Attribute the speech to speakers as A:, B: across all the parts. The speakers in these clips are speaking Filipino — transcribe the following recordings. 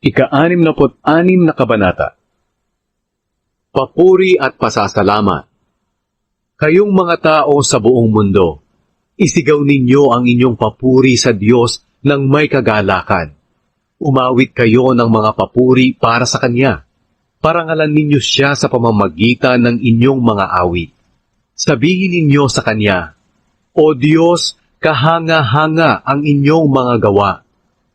A: Ika-66 na kabanata. Papuri at pasasalamat. Kayong mga tao sa buong mundo, isigaw ninyo ang inyong papuri sa Diyos ng may kagalakan. Umawit kayo ng mga papuri para sa Kanya. Parangalan ninyo siya sa pamamagitan ng inyong mga awit. Sabihin ninyo sa Kanya, O Diyos, kahanga-hanga ang inyong mga gawa.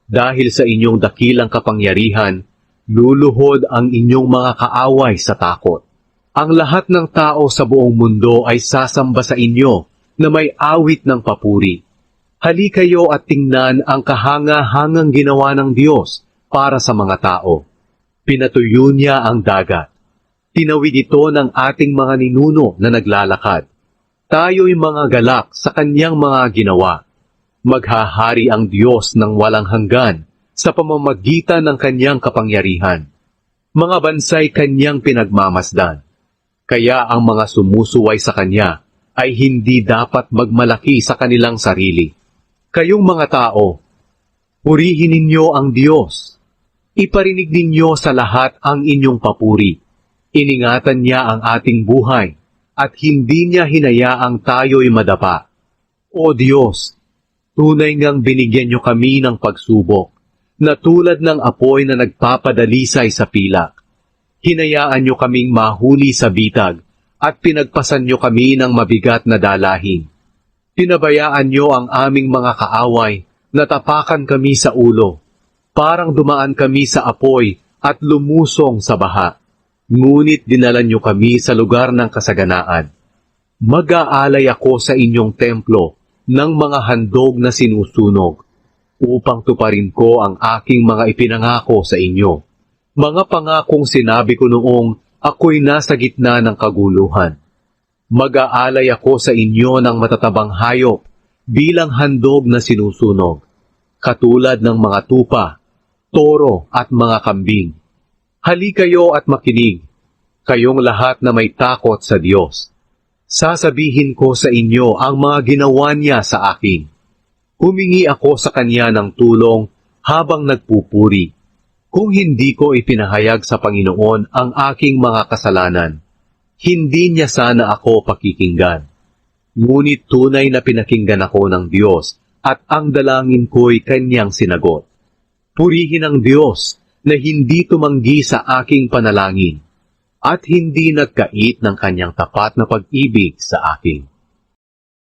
A: Dahil sa inyong dakilang kapangyarihan, luluhod ang inyong mga kaaway sa takot. Ang lahat ng tao sa buong mundo ay sasamba sa inyo na may awit ng papuri. Hali kayo at tingnan ang kahanga-hangang ginawa ng Diyos para sa mga tao. Pinatuyo niya ang dagat. Tinawid ito ng ating mga ninuno na naglalakad. Tayo'y mga galak sa kanyang mga ginawa. Maghahari ang Diyos ng walang hanggan sa pamamagitan ng kanyang kapangyarihan. Mga bansay kanyang pinagmamasdan. Kaya ang mga sumusuway sa kanya ay hindi dapat magmalaki sa kanilang sarili. Kayong mga tao, purihin ninyo ang Diyos. Iparinig ninyo sa lahat ang inyong papuri. Iningatan niya ang ating buhay at hindi niya hinayaang tayo'y madapa. O Diyos, tunay ngang binigyan niyo kami ng pagsubok, na tulad ng apoy na nagpapadalisay sa pilak. Hinayaan niyo kaming mahuli sa bitag, at pinagpasan niyo kami ng mabigat na dalahin. Pinabayaan niyo ang aming mga kaaway, natapakan kami sa ulo. Parang dumaan kami sa apoy at lumusong sa baha. Ngunit dinala niyo kami sa lugar ng kasaganaan. Mag-aalay ako sa inyong templo, ng mga handog na sinusunog, upang tuparin ko ang aking mga ipinangako sa inyo. Mga pangakong sinabi ko noong ako'y nasa gitna ng kaguluhan. Mag-aalay ako sa inyo ng matatabang hayop bilang handog na sinusunog, katulad ng mga tupa, toro at mga kambing. Hali kayo at makinig, kayong lahat na may takot sa Diyos. Sasabihin ko sa inyo ang mga ginawa niya sa akin. Humingi ako sa kanya ng tulong habang nagpupuri. Kung hindi ko ipinahayag sa Panginoon ang aking mga kasalanan, hindi niya sana ako pakikinggan. Ngunit tunay na pinakinggan ako ng Diyos at ang dalangin ko'y kanyang sinagot. Purihin ang Diyos na hindi tumanggi sa aking panalangin at hindi nagkait ng kanyang tapat na pag-ibig sa akin.